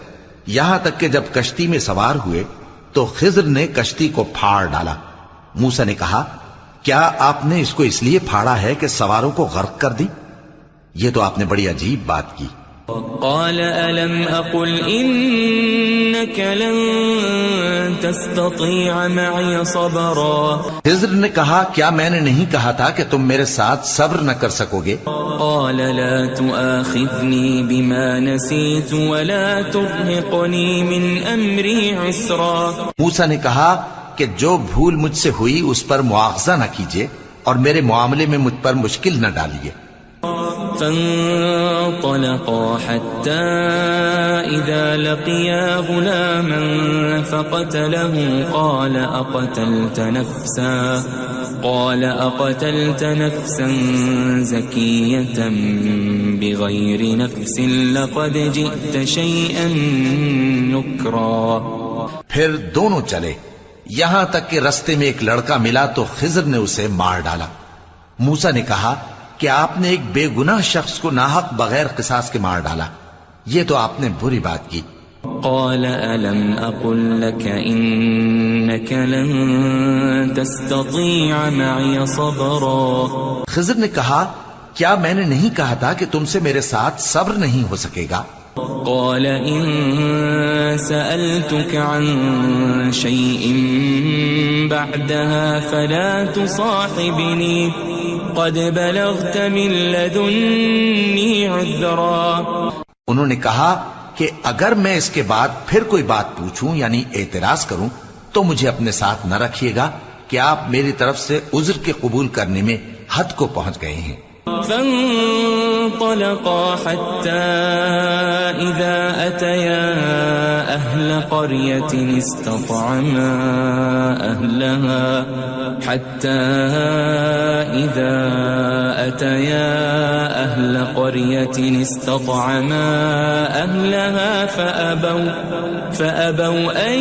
یہاں تک کہ جب کشتی میں سوار ہوئے تو خضر نے کشتی کو پھاڑ ڈالا۔ موسیٰ نے کہا کیا آپ نے اس کو اس لیے پھاڑا ہے کہ سواروں کو غرق کر دی؟ یہ تو آپ نے بڑی عجیب بات کی۔ قال ألم أقل إنك لن تستطيع معي صبرا۔ خضر نے کہا کیا میں نے نہیں کہا تھا کہ تم میرے ساتھ صبر نہ کر سکو گے؟ قال لا تؤاخذني بما نسيت ولا ترهقني من أمري عسرا۔ موسیٰ نے کہا کہ جو بھول مجھ سے ہوئی اس پر مواخذہ نہ کیجیے اور میرے معاملے میں مجھ پر مشکل نہ ڈالیے۔ فانطلقا حتى إذا لقيا غلاما فقتله قال أقتلت نفسا زكية بغير نفس لقد جئت شيئا نكرا۔ پھر دونوں چلے یہاں تک کہ رستے میں ایک لڑکا ملا تو خضر نے اسے مار ڈالا۔ موسیٰ نے کہا کہ آپ نے ایک بے گناہ شخص کو ناحق بغیر قصاص کے مار ڈالا، یہ تو آپ نے بری بات کی۔ قال ألم أقل لك إنك لن تستطيع معي صبرا۔ خضر نے کہا کیا میں نے نہیں کہا تھا کہ تم سے میرے ساتھ صبر نہیں ہو سکے گا؟ قال إن سألتك عن شيء بعدها فلا تصاحبني قد بلغت من لدني عذرا۔ انہوں نے کہا کہ اگر میں اس کے بعد پھر کوئی بات پوچھوں یعنی اعتراض کروں تو مجھے اپنے ساتھ نہ رکھیے گا کہ آپ میری طرف سے عذر کے قبول کرنے میں حد کو پہنچ گئے ہیں۔ فانطلقا حتى إذا أتيا أهل قرية استطعما أهلها فأبوا أن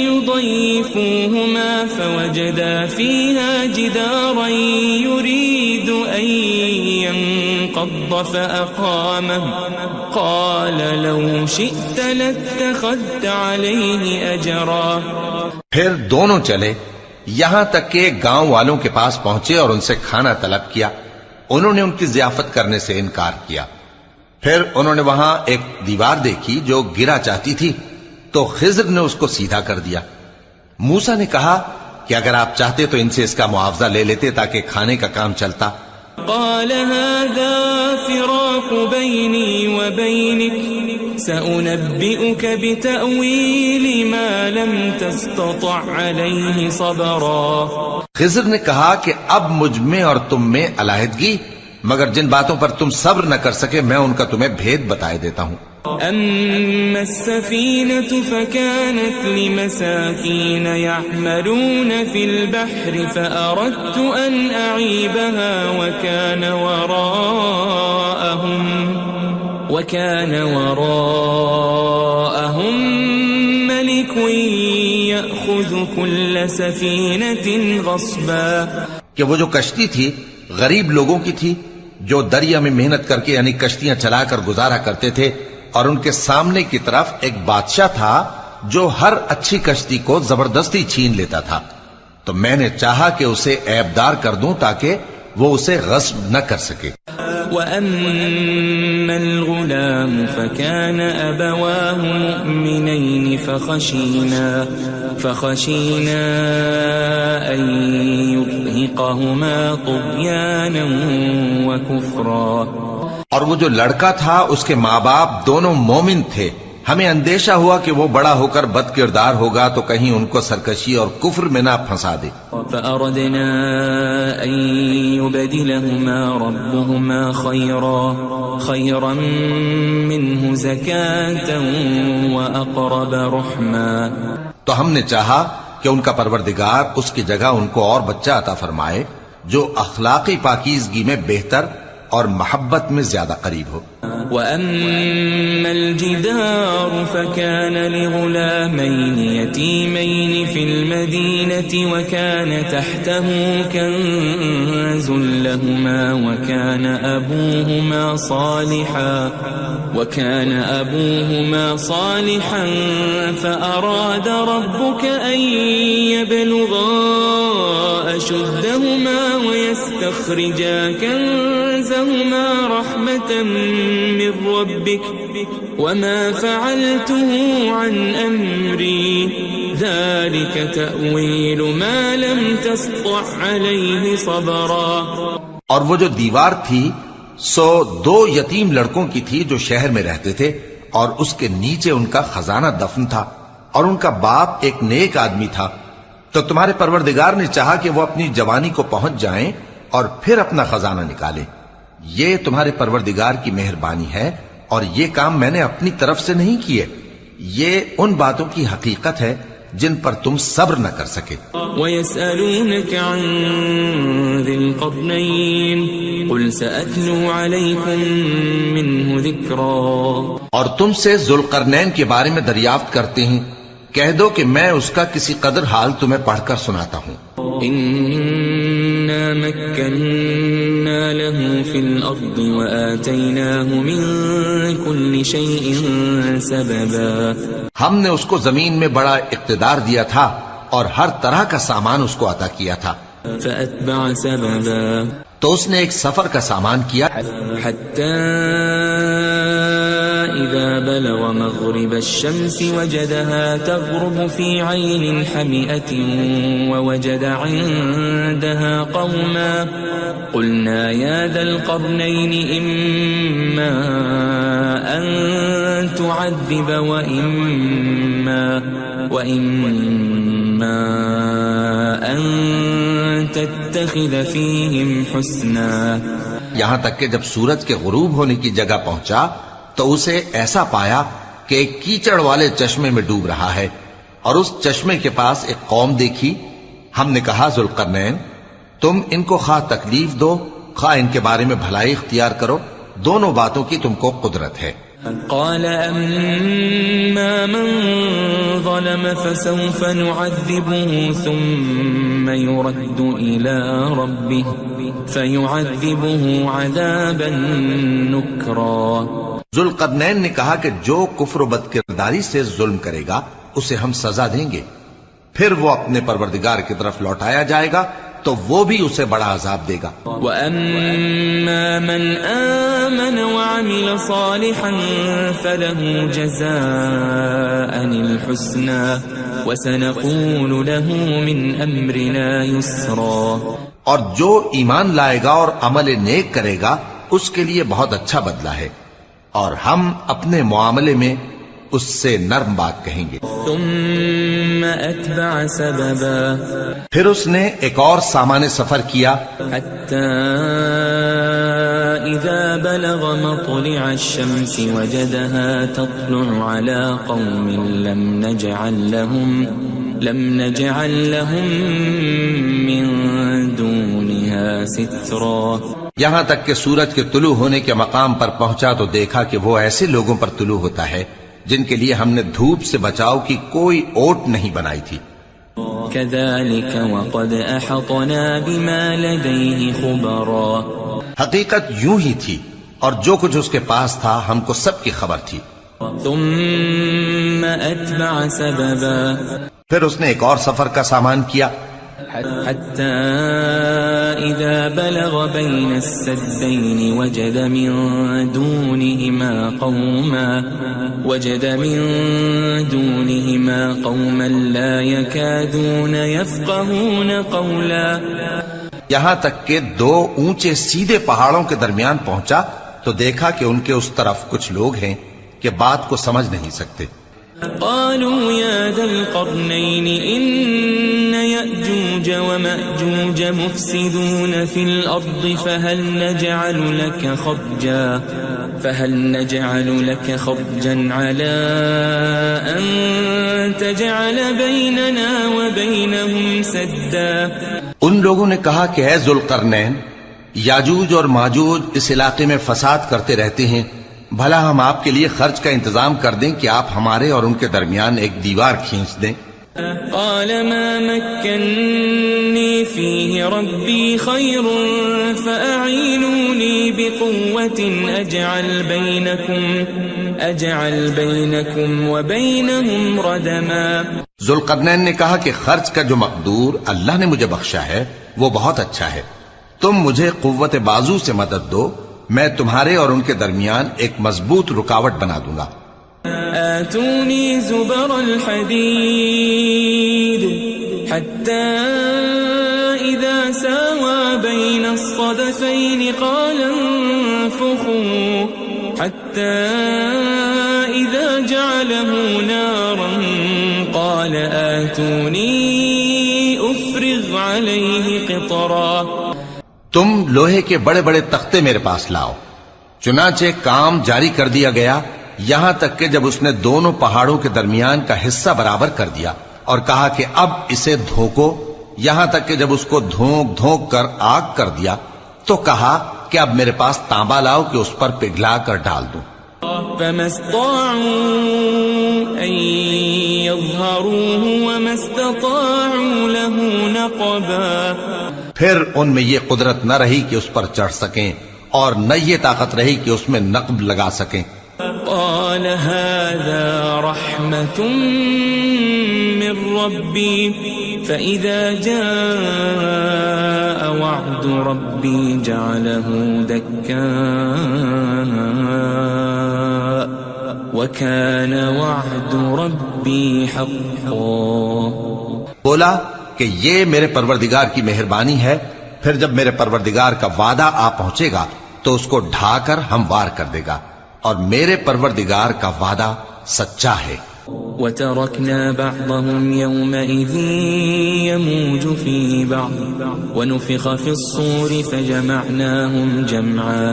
يضيفوهما فوجدا فيها جدارا يريد أن انقض فأقامه قال لو شئت لاتخذت عليه أجرا. پھر دونوں چلے یہاں تک کہ گاؤں والوں کے پاس پہنچے اور ان سے کھانا طلب کیا. انہوں نے ان کی ضیافت کرنے سے انکار کیا. پھر انہوں نے وہاں ایک دیوار دیکھی جو گرا چاہتی تھی تو خضر نے اس کو سیدھا کر دیا. موسیٰ نے کہا کہ اگر آپ چاہتے تو ان سے اس کا معاوضہ لے لیتے تاکہ کھانے کا کام چلتا. قال هذا فراق بيني وبينك سأنبئك بتأويل ما لم تستطع عليه صبرا. خضر نے کہا کہ اب مجھ میں اور تم میں علیحدگی، مگر جن باتوں پر تم صبر نہ کر سکے میں ان کا تمہیں بھید بتائے دیتا ہوں. أما السفينة فكانت لمساكين يعملون في البحر فأردت أن أعيبها وكان وراءهم ملك يأخذ كل سفينة غصبا. کہ وہ جو کشتی تھی غریب لوگوں کی تھی جو دریا میں محنت کر کے یعنی کشتیاں چلا کر گزارا کرتے تھے، اور ان کے سامنے کی طرف ایک بادشاہ تھا جو ہر اچھی کشتی کو زبردستی چھین لیتا تھا. تو میں نے چاہا کہ اسے عیبدار کر دوں تاکہ وہ اسے غصب نہ کر سکے. وَأَمَّا الْغُلَامُ فَكَانَ أَبَوَاهُ مُؤْمِنَيْنِ فَخَشِينَا أَن يُرْهِقَهُمَا طُغْيَانًا وَكُفْرًا. اور وہ جو لڑکا تھا اس کے ماں باپ دونوں مومن تھے، ہمیں اندیشہ ہوا کہ وہ بڑا ہو کر بد کردار ہوگا تو کہیں ان کو سرکشی اور کفر میں نہ پھنسا دے. فأردنا أن يبدلهما ربهما خيرا منه زكاة وأقرب رحما. تو ہم نے چاہا کہ ان کا پروردگار اس کی جگہ ان کو اور بچہ عطا فرمائے جو اخلاقی پاکیزگی میں بہتر اور محبت میں زیادہ قریب ہو. وَأَمَّا الْجِدَارُ فَكَانَ لِغُلَامَيْنِ يَتِيمَيْنِ فِي الْمَدِينَةِ وَكَانَ تَحْتَهُ كَنْزٌ لَهُمَا وَكَانَ أَبُوهُمَا صَالِحًا فَأَرَادَ رَبُّكَ أَنْ يَبْلُغَا أَشُدَّهُمَا وَيَسْتَخْرِجَا كَنْزَهُمَا رَحْمَةً من ربك وما فعلته عن أمري ذلك تأويل ما لم تسطع عليه صبرا. اور وہ جو دیوار تھی سو 2 یتیم لڑکوں کی تھی جو شہر میں رہتے تھے اور اس کے نیچے ان کا خزانہ دفن تھا اور ان کا باپ ایک نیک آدمی تھا. تو تمہارے پروردگار نے چاہا کہ وہ اپنی جوانی کو پہنچ جائیں اور پھر اپنا خزانہ نکالے. یہ تمہارے پروردگار کی مہربانی ہے اور یہ کام میں نے اپنی طرف سے نہیں کیے. یہ ان باتوں کی حقیقت ہے جن پر تم صبر نہ کر سکے. وَيَسْأَلُونَكَ عَنْ ذِي الْقَرْنَيْنِ قُلْ سَأَتْلُو عَلَيْكُمْ مِنْهُ ذِكْرًا. اور تم سے ذوالقرنین کے بارے میں دریافت کرتے ہیں، کہہ دو کہ میں اس کا کسی قدر حال تمہیں پڑھ کر سناتا ہوں. إِنَّا مَكَّنَّا لَهُ فِي الْأَرْضِ وَآتَيْنَاهُ مِنْ كُلِّ شَيْءٍ سَبَبًا. ہم نے اس کو زمین میں بڑا اقتدار دیا تھا اور ہر طرح کا سامان اس کو عطا کیا تھا. فَأَتْبَعَ سَبَبًا. تو اس نے ایک سفر کا سامان کیا حَتَّى إِذَا بَلَغَ مَغْرِبَ الشَّمْسِ وَجَدَهَا تَغْرُبُ فِي عَيْنٍ حَمِئَةٍ وَوَجَدَ عِندَهَا قَوْمًا قُلْنَا يَا ذَا الْقَرْنَيْنِ إِمَّا أَن تُعَذِّبَ وَإِمَّا أَن تَتَّخِذَ فِيهِمْ حُسْنًا. یہاں تک کہ جب سورج کے غروب ہونے کی جگہ پہنچا تو اسے ایسا پایا کہ ایک کیچڑ والے چشمے میں ڈوب رہا ہے اور اس چشمے کے پاس ایک قوم دیکھی. ہم نے کہا ذوالقرنین تم ان کو خواہ تکلیف دو خواہ ان کے بارے میں بھلائی اختیار کرو، دونوں باتوں کی تم کو قدرت ہے. قال أما من ظلم فسوف نعذبه ثم يرد إلى فيعذبه عذابا نكرا. ذوالقرنین نے کہا کہ جو کفر و بد کرداری سے ظلم کرے گا اسے ہم سزا دیں گے، پھر وہ اپنے پروردگار کی طرف لوٹایا جائے گا تو وہ بھی اسے بڑا عذاب دے گا. وَأَمَّا مَنْ آمَنَ وَعَمِلَ صَالِحًا فَلَهُ جَزَاءً الْحُسْنَى وَسَنَقُولُ لَهُ مِنْ أَمْرِنَا يُسْرًا. اور جو ایمان لائے گا اور عمل نیک کرے گا اس کے لیے بہت اچھا بدلہ ہے، اور ہم اپنے معاملے میں اس سے نرم بات کہیں گے. ثم أتبع سببا. پھر اس نے ایک اور سامان سفر کیا حتى إذا بلغ مطلع الشمس وجدها تطلع على قوم لم نجعل لهم من دونها سترا. یہاں تک کہ سورج کے طلوع ہونے کے مقام پر پہنچا تو دیکھا کہ وہ ایسے لوگوں پر طلوع ہوتا ہے جن کے لیے ہم نے دھوپ سے بچاؤ کی کوئی اوٹ نہیں بنائی تھی. كذلك وقد أحطنا بما لديه خبرا. حقیقت یوں ہی تھی اور جو کچھ اس کے پاس تھا ہم کو سب کی خبر تھی. ثم أتبع سببا. پھر اس نے ایک اور سفر کا سامان کیا حتى إذا بلغ بين السدين وجد من دونهما قوما لا يكادون يفقهون قولا. یہاں تک کہ دو اونچے سیدھے پہاڑوں کے درمیان پہنچا تو دیکھا کہ ان کے اس طرف کچھ لوگ ہیں کہ بات کو سمجھ نہیں سکتے. قالوا يا ذا القرنين إن يأجوج ومأجوج مفسدون في الأرض فهل نجعل لك خرجا على أن تجعل بيننا وبينهم سدا. ان لوگوں نے کہا کہ اے ذوالقرنین، یاجوج اور ماجوج اس علاقے میں فساد کرتے رہتے ہیں، بھلا ہم آپ کے لیے خرچ کا انتظام کر دیں کہ آپ ہمارے اور ان کے درمیان ایک دیوار کھینچ دیں. قال ما مكنني فيه ربي خير فأعينوني بقوة أجعل بينكم وبينهم ردما. ذوالقرنین نے کہا کہ خرچ کا جو مقدور اللہ نے مجھے بخشا ہے وہ بہت اچھا ہے، تم مجھے قوت بازو سے مدد دو، میں تمہارے اور ان کے درمیان ایک مضبوط رکاوٹ بنا دوں گا. آتوني زبر الحديد حتى إذا ساوى بين الصدفين قال انفخوا حتى إذا جعله نارا قال آتوني أفرغ عليه قطرا. تم لوہے کے بڑے بڑے تختے میرے پاس لاؤ. چنانچہ کام جاری کر دیا گیا یہاں تک کہ جب اس نے دونوں پہاڑوں کے درمیان کا حصہ برابر کر دیا اور کہا کہ اب اسے دھوکو، یہاں تک کہ جب اس کو دھونک دھونک کر آگ کر دیا تو کہا کہ اب میرے پاس تانبا لاؤ کہ اس پر پگھلا کر ڈال دوں. فما استطاعوا أن يظهروه وما استطاعوا له نقبا. پھر ان میں یہ قدرت نہ رہی کہ اس پر چڑھ سکیں اور نہ یہ طاقت رہی کہ اس میں نقب لگا سکیں. قال هذا رحمة من ربي فإذا جاء وعد ربي جعله دكاء وكان وعد ربي حقا. بولا کہ یہ میرے پروردگار کی مہربانی ہے، پھر جب میرے پروردگار کا وعدہ آ پہنچے گا تو اس کو ڈھا کر ہموار کر دے گا، اور میرے پروردگار کا وعدہ سچا ہے. وَتَرَكْنَا بَعْضَهُمْ يَوْمَئِذٍ يَمُوجُ فِي بَعْضٍ وَنُفِخَ فِي الصُّورِ فَجَمَعْنَاهُمْ جَمْعًا.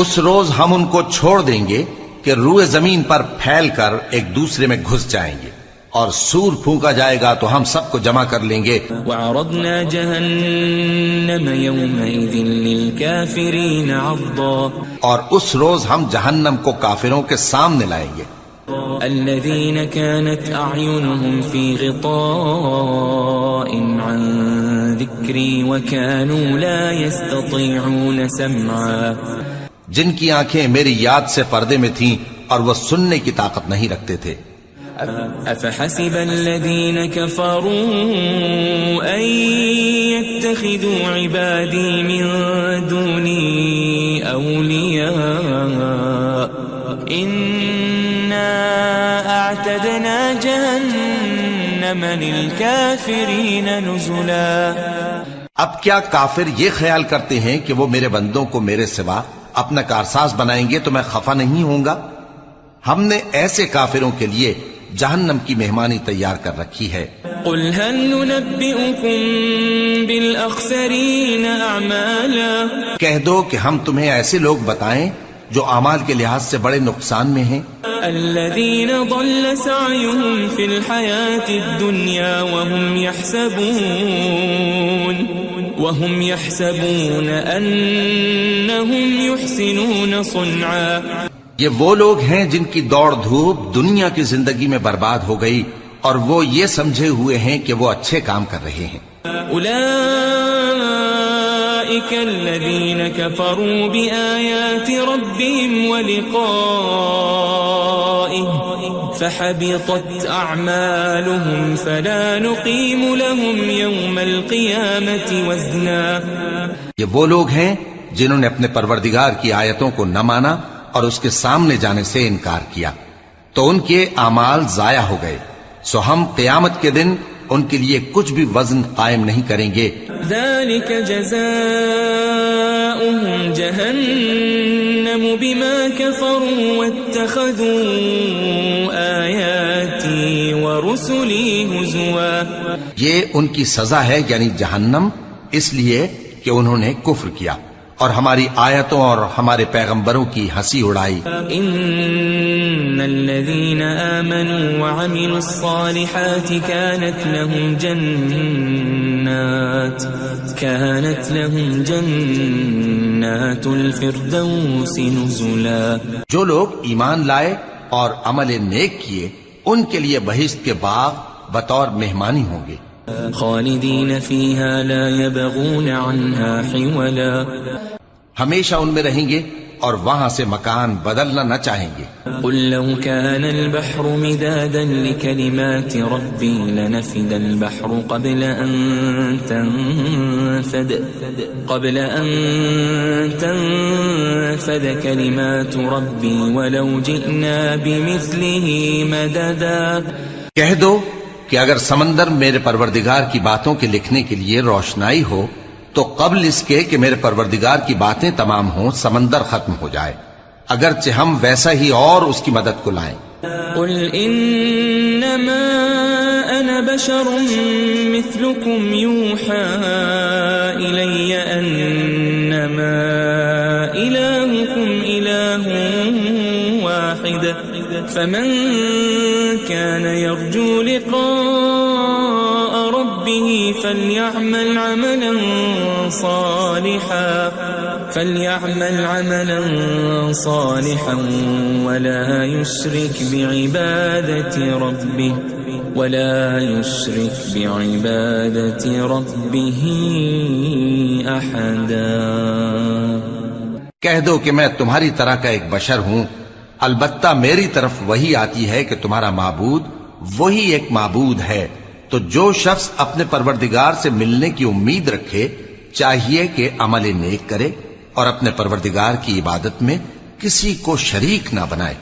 اس روز ہم ان کو چھوڑ دیں گے کہ روئے زمین پر پھیل کر ایک دوسرے میں گھس جائیں گے، اور سور پھونکا جائے گا تو ہم سب کو جمع کر لیں گے. وَعَرَضْنَا جَهَنَّمَ يَوْمَئِذٍ لِلْكَافِرِينَ عَرْضًا. اور اس روز ہم جہنم کو کافروں کے سامنے لائیں گے. الَّذِينَ كَانَتْ أَعْيُنُهُمْ فِي غِطَاءٍ عَن ذكري وكانوا لا يستطيعون سمعا جن کی آنکھیں میری یاد سے پردے میں تھیں اور وہ سننے کی طاقت نہیں رکھتے تھے. أفحسب الذين كفروا أن يتخذوا عبادي من دوني أولياء إنا أعتدنا جهنم للكافرين نزلا. اب کیا کافر یہ خیال کرتے ہیں کہ وہ میرے بندوں کو میرے سوا اپنا کارساز بنائیں گے تو میں خفا نہیں ہوں گا؟ ہم نے ایسے کافروں کے لیے جہنم کی مہمانی تیار کر رکھی ہے. قل هل ننبئكم بالأخسرين أعمالا. کہہ دو کہ ہم تمہیں ایسے لوگ بتائیں جو اعمال کے لحاظ سے بڑے نقصان میں ہیں. الذين ضل سعيهم في الحياة الدنيا وهم يحسبون أنهم يحسنون صنعا. یہ وہ لوگ ہیں جن کی دوڑ دھوپ دنیا کی زندگی میں برباد ہو گئی اور وہ یہ سمجھے ہوئے ہیں کہ وہ اچھے کام کر رہے ہیں. أولئك الذين كفروا بآيات ربهم ولقائه فحبطت أعمالهم فلا نقيم لهم يوم القيامة وزنا. یہ وہ لوگ ہیں جنہوں نے اپنے پروردگار کی آیتوں کو نہ مانا اور اس کے سامنے جانے سے انکار کیا تو ان کے اعمال ضائع ہو گئے، سو ہم قیامت کے دن ان کے لیے کچھ بھی وزن قائم نہیں کریں گے. ذلك جزاؤهم جهنم بما كفروا واتخذوا آياتي ورسلي هزوا. یہ ان کی سزا ہے یعنی جہنم، اس لیے کہ انہوں نے کفر کیا اور ہماری آیتوں اور ہمارے پیغمبروں کی ہنسی اڑائی. ان الذين آمنوا وعملوا الصالحات كانت لهم جنات الفردوس نزلا. جو لوگ ایمان لائے اور عمل نیک کیے ان کے لیے بہشت کے باغ بطور مہمانی ہوں گے. خالدین فیہا لا یبغون عنہا حولا. ہمیشہ ان میں رہیں گے اور وہاں سے مکان بدلنا نہ چاہیں گے. قل لو كان البحر مدادا لكلمات ربي لنفد البحر قبل أن تنفد كلمات ربي ولو جئنا بمثله مددا. کہہ دو کہ اگر سمندر میرے پروردگار کی باتوں کے لکھنے کے لیے روشنائی ہو تو قبل اس کے کہ میرے پروردگار کی باتیں تمام ہوں سمندر ختم ہو جائے، اگرچہ ہم ویسا ہی اور اس کی مدد کو لائیں. قل انما انا بشر مثلكم يوحى الي انما الهكم اله واحد فمن كان يرجو لقاء ربه فليعمل عملا صالحا ولا يشرك بعبادة ربه أحدا. کہہ دو کہ میں تمہاری طرح کا ایک بشر ہوں، البتہ میری طرف وہی آتی ہے کہ تمہارا معبود وہی ایک معبود ہے. تو جو شخص اپنے پروردگار سے ملنے کی امید رکھے چاہیے کہ عمل نیک کرے اور اپنے پروردگار کی عبادت میں کسی کو شریک نہ بنائے.